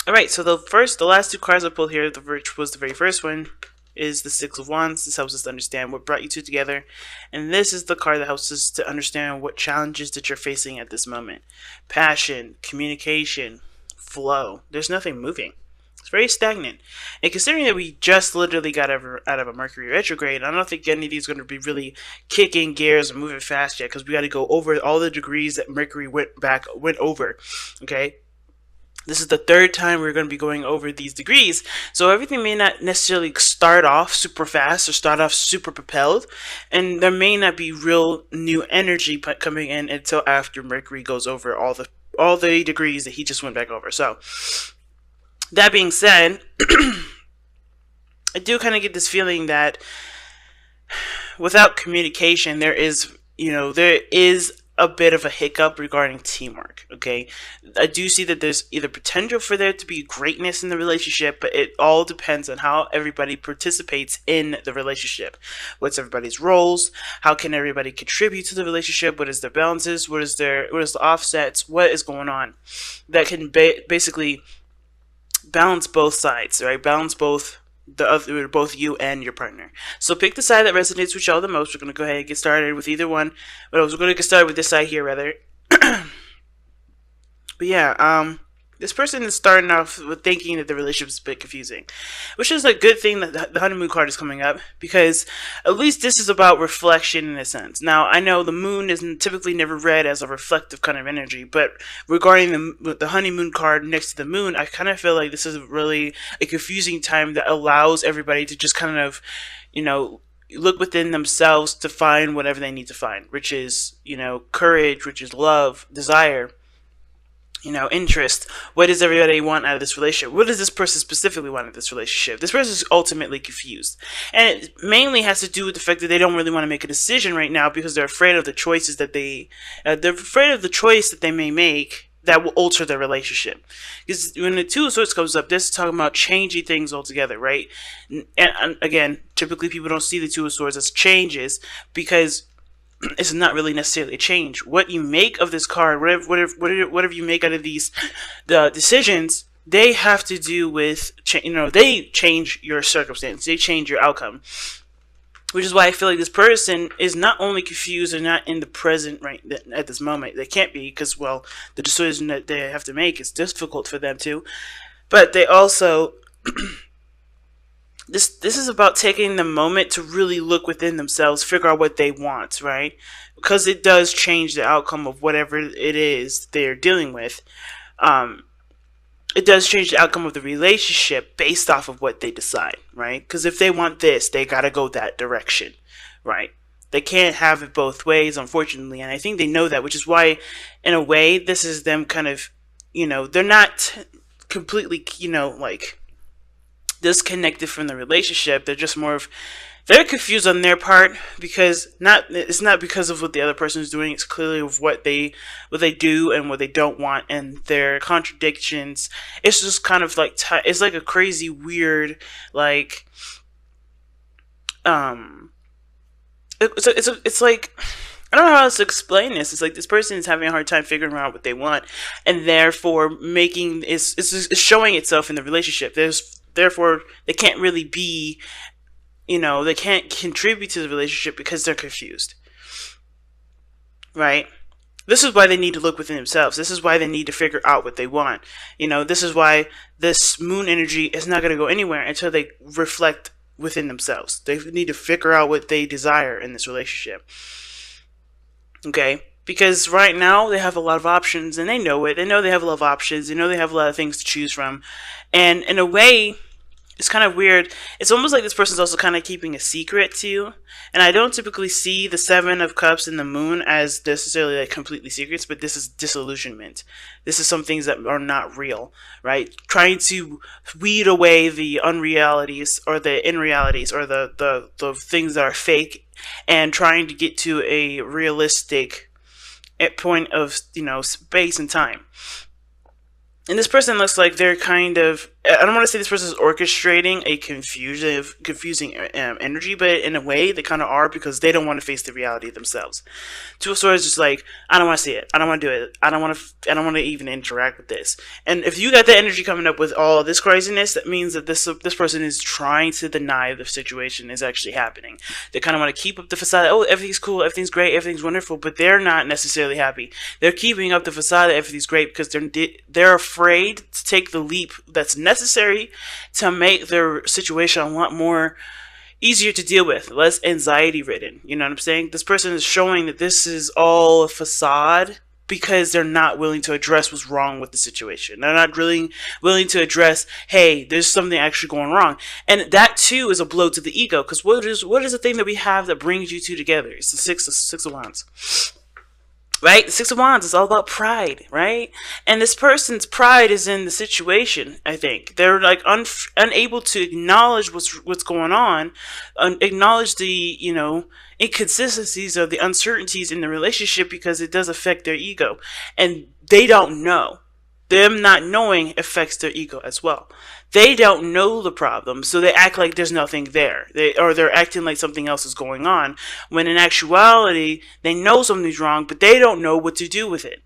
All right, so the last two cards I pulled here, which was the very first one, is the Six of Wands. This helps us to understand what brought you two together, and this is the card that helps us to understand what challenges that you're facing at this moment. Passion, communication, flow. There's nothing moving. It's very stagnant. And considering that we just literally got out of a Mercury retrograde, I don't think any of these are going to be really kicking gears and moving fast yet, because we got to go over all the degrees that Mercury went over. Okay, this is the third time we're going to be going over these degrees, so everything may not necessarily start off super fast or start off super propelled, and there may not be real new energy coming in until after Mercury goes over all the degrees that he just went back over. So that being said, I do kind of get this feeling that without communication, there is a bit of a hiccup regarding teamwork. Okay, I do see that there's either potential for there to be greatness in the relationship, but it all depends on how everybody participates in the relationship. What's everybody's roles? How can everybody contribute to the relationship? What is their balances? What is the offsets? What is going on that can basically balance both sides, right? Balance both you and your partner. So pick the side that resonates with y'all the most. We're going to go ahead and get started with either one. But we're going to get started with this side here, rather. But yeah, this person is starting off with thinking that the relationship is a bit confusing, which is a good thing that the honeymoon card is coming up, because at least this is about reflection in a sense. Now, I know the moon is typically never read as a reflective kind of energy, but regarding the honeymoon card next to the moon, I kind of feel like this is really a confusing time that allows everybody to just kind of, look within themselves to find whatever they need to find, which is, courage, which is love, desire, interest. What does everybody want out of this relationship? What does this person specifically want out of this relationship? This person is ultimately confused. And it mainly has to do with the fact that they don't really want to make a decision right now because they're afraid of the choices that they're afraid of the choice that they may make that will alter their relationship. Because when the Two of Swords comes up, this is talking about changing things altogether, right? And again, typically people don't see the Two of Swords as changes because it's not really necessarily a change. What you make of this card, whatever you make out of the decisions, they have to do with, they change your circumstance, they change your outcome. Which is why I feel like this person is not only confused and not in the present right at this moment. They can't be because, well, the decision that they have to make is difficult for them to. But they also This is about taking the moment to really look within themselves, figure out what they want, right? Because it does change the outcome of whatever it is they're dealing with. It does change the outcome of the relationship based off of what they decide, right? Because if they want this, they gotta go that direction, right? They can't have it both ways, unfortunately, and I think they know that, which is why, in a way, this is them kind of, they're not completely, disconnected from the relationship. They're just they're confused on their part because it's not because of what the other person is doing. It's clearly of what they do and what they don't want and their contradictions. It's just kind of like it's like a crazy weird it's like, I don't know how else to explain this. It's like this person is having a hard time figuring out what they want, and therefore it's showing itself in the relationship. Therefore, they can't really be, they can't contribute to the relationship because they're confused. Right? This is why they need to look within themselves. This is why they need to figure out what they want. This is why this moon energy is not going to go anywhere until they reflect within themselves. They need to figure out what they desire in this relationship. Okay? Because right now they have a lot of options and they know it. They know they have a lot of options. They know they have a lot of things to choose from. And in a way, it's kind of weird. It's almost like this person's also kind of keeping a secret to you. And I don't typically see the Seven of Cups and the Moon as necessarily like completely secrets, but this is disillusionment. This is some things that are not real, right? Trying to weed away the unrealities or the unrealities or the things that are fake and trying to get to a realistic point of, space and time. And this person looks like they're kind of I don't want to say this person is orchestrating a confusing energy, but in a way they kind of are, because they don't want to face the reality themselves. Two of Swords is just like, I don't want to see it. I don't want to do it. I don't want to. I don't want to even interact with this. And if you got that energy coming up with all this craziness, that means that this person is trying to deny the situation is actually happening. They kind of want to keep up the facade. Oh, everything's cool, everything's great, everything's wonderful, but they're not necessarily happy. They're keeping up the facade that everything's great because they're afraid to take the leap that's necessary to make their situation a lot more easier to deal with, less anxiety ridden. You know what I'm saying? This person is showing that this is all a facade because they're not willing to address what's wrong with the situation. They're not really willing to address, hey, there's something actually going wrong. And that too is a blow to the ego, because what is the thing that we have that brings you two together? It's the six of wands. Right? The Six of Wands is all about pride, right? And this person's pride is in the situation, I think. They're like unable to acknowledge what's going on, acknowledge the, inconsistencies or the uncertainties in the relationship, because it does affect their ego. And they don't know. Them not knowing affects their ego as well. They don't know the problem, so they act like there's nothing there. They're acting like something else is going on, when in actuality, they know something's wrong, but they don't know what to do with it.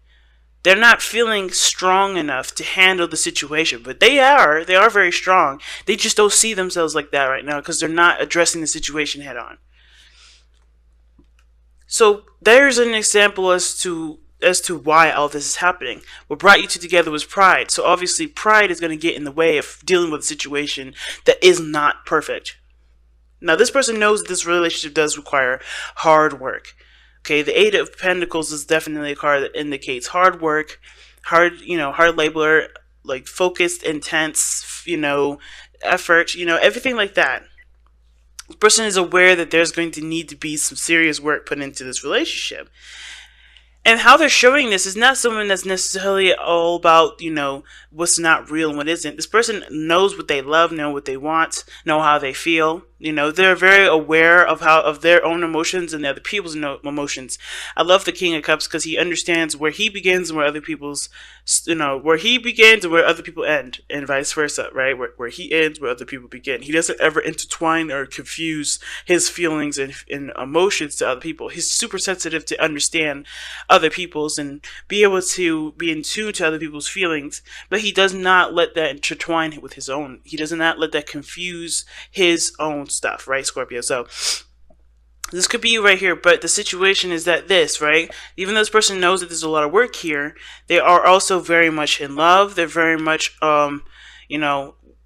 They're not feeling strong enough to handle the situation, but they are very strong. They just don't see themselves like that right now, because they're not addressing the situation head on. So there's an example as to why all this is happening. What brought you two together was pride. So obviously pride is going to get in the way of dealing with a situation that is not perfect. Now this person knows that this relationship does require hard work. Okay, the Eight of Pentacles is definitely a card that indicates hard work, hard labor, like focused, intense, effort, everything like that. This person is aware that there's going to need to be some serious work put into this relationship. And how they're showing this is not someone that's necessarily all about, what's not real and what isn't. This person knows what they love, know what they want, know how they feel. They're very aware of their own emotions and the other people's emotions. I love the King of Cups because he understands where he begins and where other people's, where he begins and where other people end, and vice versa, right? Where he ends, where other people begin. He doesn't ever intertwine or confuse his feelings and emotions to other people. He's super sensitive to understand other people's and be able to be in tune to other people's feelings, but he does not let that intertwine with his own. He does not let that confuse his own stuff, right, Scorpio? So this could be you right here, but the situation is that right, even though this person knows that there's a lot of work here, they are also very much in love. They're very much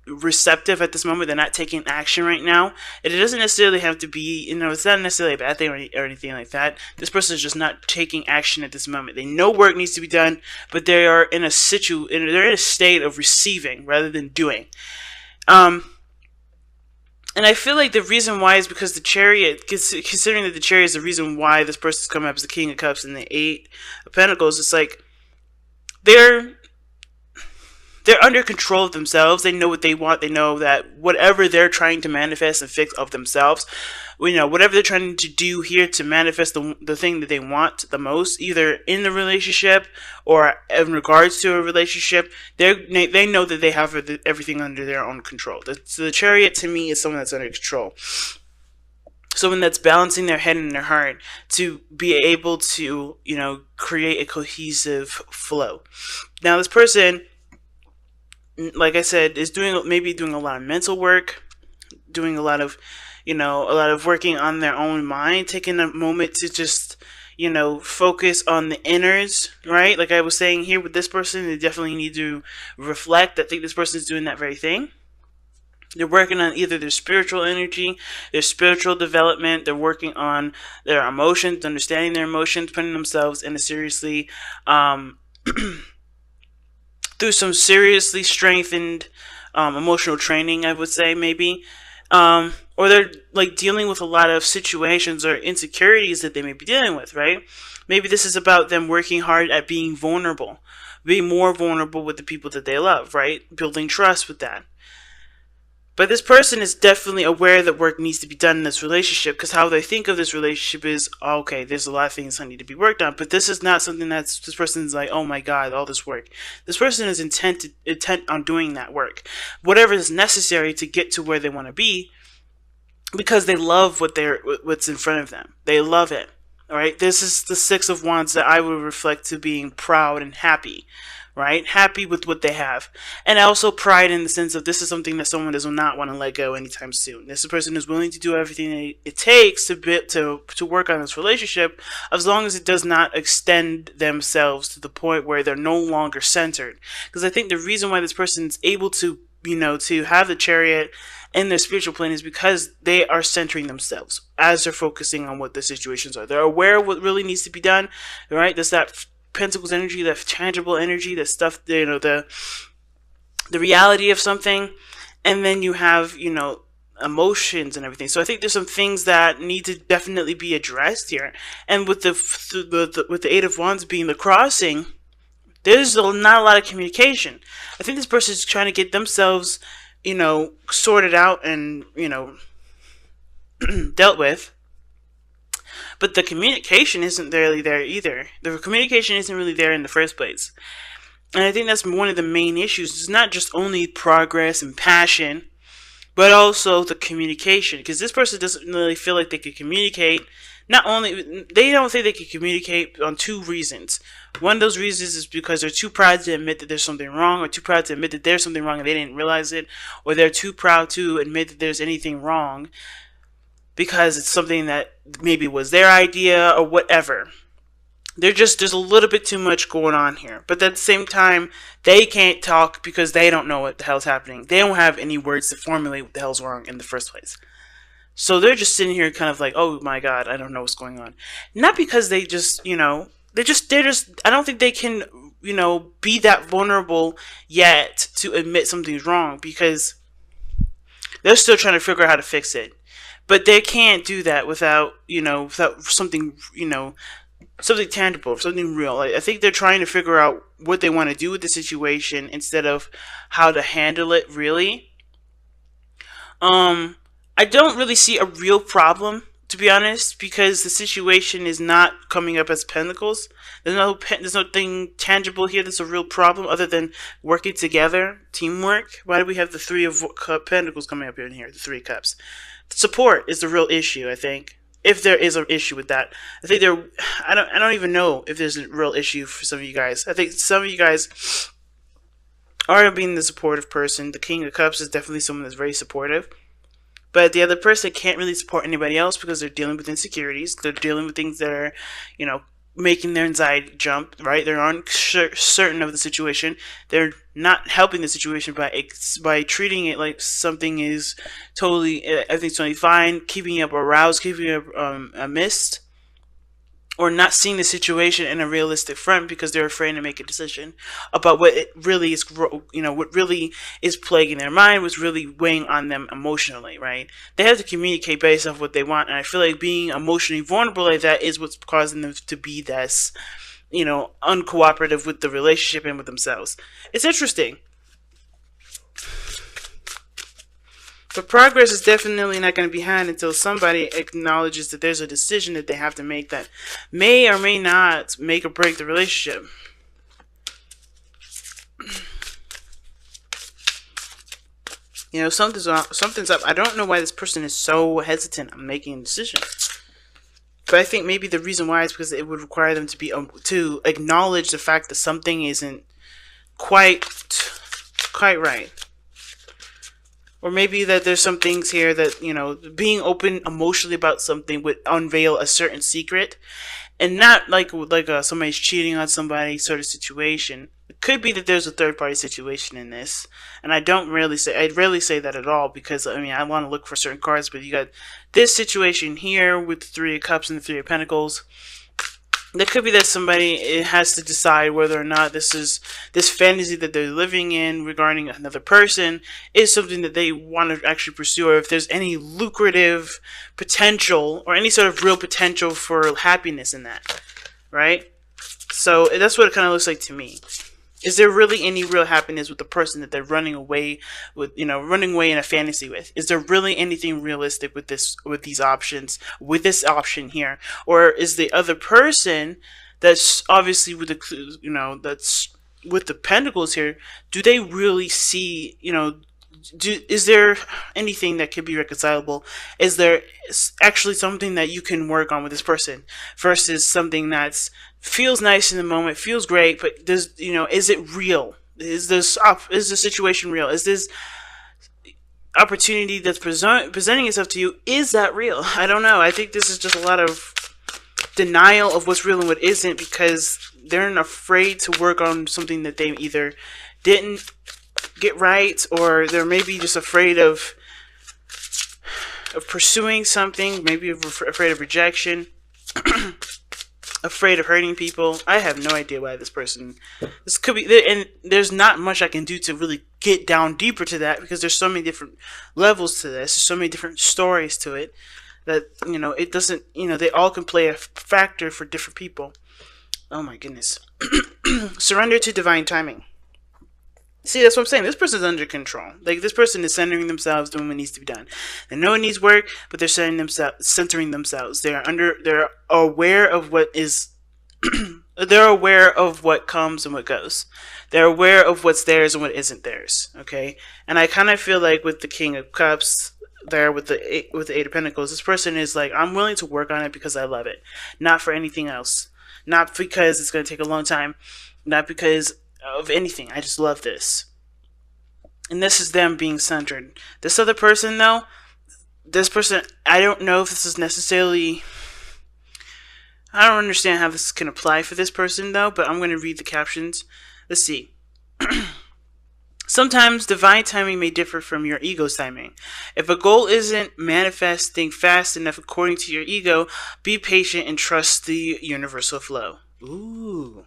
receptive at this moment. They're not taking action right now. And it doesn't necessarily have to be, it's not necessarily a bad thing or anything like that. This person is just not taking action at this moment. They know work needs to be done, but they are in a they're in a state of receiving rather than doing. And I feel like the reason why is because the Chariot, considering that the Chariot is the reason why this person's coming up as the King of Cups and the Eight of Pentacles, it's like they're under control of themselves. They know what they want. They know that whatever they're trying to manifest and fix of themselves, whatever they're trying to do here to manifest the thing that they want the most, either in the relationship or in regards to a relationship, they know that they have everything under their own control. So the Chariot to me is someone that's under control. Someone that's balancing their head and their heart to be able to, create a cohesive flow. Now this person, like I said, is maybe doing a lot of mental work, doing a lot of working on their own mind, taking a moment to just, focus on the inners, right? Like I was saying here with this person, they definitely need to reflect. I think this person is doing that very thing. They're working on either their spiritual energy, their spiritual development. They're working on their emotions, understanding their emotions, putting themselves in a seriously, through some seriously strengthened emotional training, I would say, maybe. Or they're like dealing with a lot of situations or insecurities that they may be dealing with, right? Maybe this is about them working hard at being vulnerable, being more vulnerable with the people that they love, right? Building trust with that. But this person is definitely aware that work needs to be done in this relationship, because how they think of this relationship is, oh, okay, there's a lot of things that need to be worked on. But this is not something that's, this person's like, oh my God, all this work. This person is intent on doing that work, whatever is necessary to get to where they want to be, because they love what's in front of them. They love it. All right. This is the Six of Wands that I would reflect to being proud and happy. Right? Happy with what they have. And also pride in the sense of this is something that someone does not want to let go anytime soon. This person is willing to do everything it takes to work on this relationship, as long as it does not extend themselves to the point where they're no longer centered. Because I think the reason why this person is able to, to have the Chariot in their spiritual plane is because they are centering themselves as they're focusing on what the situations are. They're aware of what really needs to be done, right? There's that Pentacles energy, that tangible energy, the stuff, the reality of something, and then you have, emotions and everything. So I think there's some things that need to definitely be addressed here. And with the Eight of Wands being the crossing, there's not a lot of communication. I think this person is trying to get themselves, sorted out and, dealt with. But the communication isn't really there either. The communication isn't really there in the first place. And I think that's one of the main issues. It's not just only progress and passion, but also the communication. Because this person doesn't really feel like they could communicate. They don't think they can communicate on two reasons. One of those reasons is because they're too proud to admit that there's something wrong, or too proud to admit that there's something wrong and they didn't realize it, or they're too proud to admit that there's anything wrong, because it's something that maybe was their idea or whatever. There's a little bit too much going on here. But at the same time, they can't talk because they don't know what the hell's happening. They don't have any words to formulate what the hell's wrong in the first place. So they're just sitting here kind of like, oh my God, I don't know what's going on. Not because they just, I don't think they can, be that vulnerable yet to admit something's wrong, because they're still trying to figure out how to fix it. But they can't do that without something, something tangible, something real. I think they're trying to figure out what they want to do with the situation instead of how to handle it, really. I don't really see a real problem, to be honest, because the situation is not coming up as pentacles. There's nothing tangible here that's a real problem other than working together, teamwork. Why do we have the Three of Pentacles coming up in here, the Three of Cups? Support is the real issue, I think. If there is an issue with that, I think I don't even know if there's a real issue for some of you guys. I think some of you guys are being the supportive person. The King of Cups is definitely someone that's very supportive. But the other person can't really support anybody else because they're dealing with insecurities. They're dealing with things that are, making their anxiety jump, right? They're uncertain of the situation. They're not helping the situation by treating it like something is everything's totally fine, keeping up aroused, keeping up a mist, or not seeing the situation in a realistic front because they're afraid to make a decision about what it really is, what really is plaguing their mind, what's really weighing on them emotionally, right? They have to communicate based off what they want, and I feel like being emotionally vulnerable like that is what's causing them to be this, uncooperative with the relationship and with themselves. It's interesting. But progress is definitely not going to be had until somebody acknowledges that there's a decision that they have to make that may or may not make or break the relationship. Something's up. I don't know why this person is so hesitant on making a decision. But I think maybe the reason why is because it would require them to acknowledge the fact that something isn't quite right. Or maybe that there's some things here that, being open emotionally about something would unveil a certain secret. And not like somebody's cheating on somebody sort of situation. It could be that there's a third-party situation in this. And I'd rarely say that at all, because, I want to look for certain cards, but you got this situation here with the Three of Cups and the Three of Pentacles. There could be that somebody has to decide whether or not this fantasy that they're living in regarding another person is something that they want to actually pursue, or if there's any lucrative potential or any sort of real potential for happiness in that, right? So that's what it kind of looks like to me. Is there really any real happiness with the person that they're running away with, running away in a fantasy with? Is there really anything realistic with these options, with this option here? Or is the other person that's obviously with that's with the pentacles here, do they really see, is there anything that could be reconcilable? Is there actually something that you can work on with this person versus something that's feels nice in the moment, feels great, but does is it real? Is the situation real? Is this opportunity that's presenting itself to you, is that real? I don't know. I think this is just a lot of denial of what's real and what isn't, because they're afraid to work on something that they either didn't get right, or they're maybe just afraid of pursuing something, maybe afraid of rejection, afraid of hurting people. I have no idea why this could be, and there's not much I can do to really get down deeper to that, because there's so many different levels to this, there's so many different stories to it, that it doesn't, they all can play a factor for different people. Oh my goodness. Surrender to divine timing. See, that's what I'm saying. This person's under control. Like, this person is centering themselves, doing what needs to be done. They know it needs work, but they're centering themselves. They're aware of what is. They're aware of what comes and what goes. They're aware of what's theirs and what isn't theirs. Okay, and I kind of feel like with the King of Cups there, with the Eight of Pentacles, this person is like, I'm willing to work on it because I love it, not for anything else, not because it's going to take a long time, not because of anything. I just love this. And this is them being centered. This other person, though, I don't know if this is necessarily, I don't understand how this can apply for this person, though, but I'm going to read the captions. Let's see. Sometimes divine timing may differ from your ego's timing. If a goal isn't manifesting fast enough according to your ego, be patient and trust the universal flow. Ooh.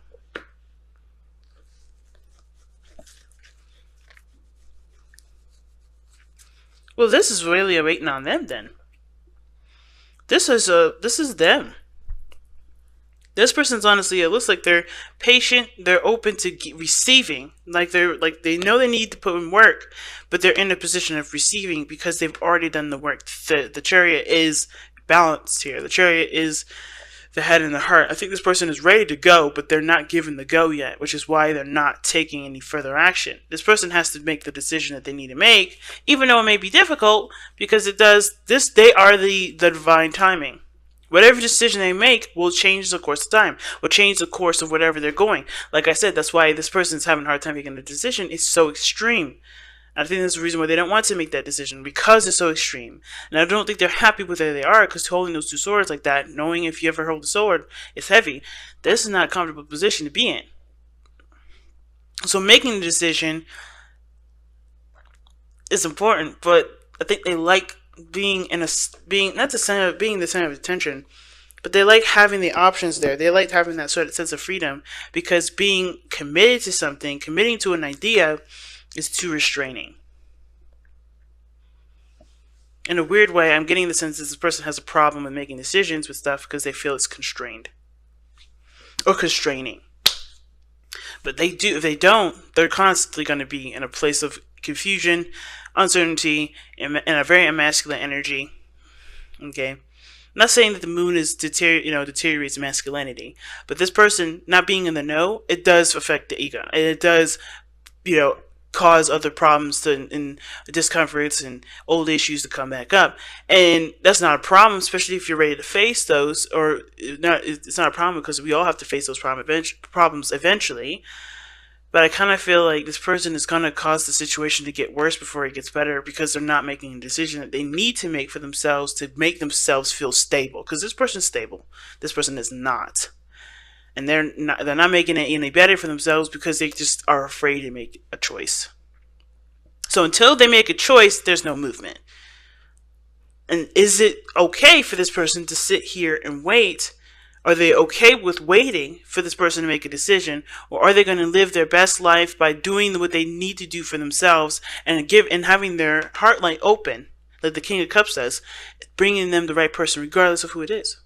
Well, this is really waiting on them then. This is them. This person's honestly, it looks like they're patient, they're open to receiving. They know they need to put in work, but they're in a position of receiving because they've already done the work. The Chariot is balanced here. The Chariot is the head and the heart. I think this person is ready to go, but they're not given the go yet, which is why they're not taking any further action. This person has to make the decision that they need to make, even though it may be difficult, because they are the divine timing. Whatever decision they make will change the course of time, will change the course of whatever they're going. Like I said, that's why this person's having a hard time making a decision. It's so extreme. I think that's the reason why they don't want to make that decision, because it's so extreme. And I don't think they're happy with where they are, because holding those two swords like that, knowing if you ever hold a sword, it's heavy. This is not a comfortable position to be in. So making the decision is important, but I think they like being not the center of being the center of attention, but they like having the options there. They like having that sort of sense of freedom, because being committed to something, committing to an idea, is too restraining. In a weird way, I'm getting the sense that this person has a problem with making decisions with stuff because they feel it's constrained or constraining. But they do. If they don't, they're constantly going to be in a place of confusion, uncertainty, and a very masculine energy. Okay, I'm not saying that the moon is deteriorates masculinity, but this person not being in the know, it does affect the ego, and it does, cause other problems and discomforts and old issues to come back up. And that's not a problem, especially if you're ready to face those, or not. It's not a problem because we all have to face those problems eventually. But I kind of feel like this person is going to cause the situation to get worse before it gets better, because they're not making a decision that they need to make for themselves to make themselves feel stable. Because this person's stable. This person is not. And they're not making it any better for themselves because they just are afraid to make a choice. So until they make a choice, there's no movement. And is it okay for this person to sit here and wait? Are they okay with waiting for this person to make a decision? Or are they going to live their best life by doing what they need to do for themselves and having their heart light open, like the King of Cups says, bringing them the right person regardless of who it is?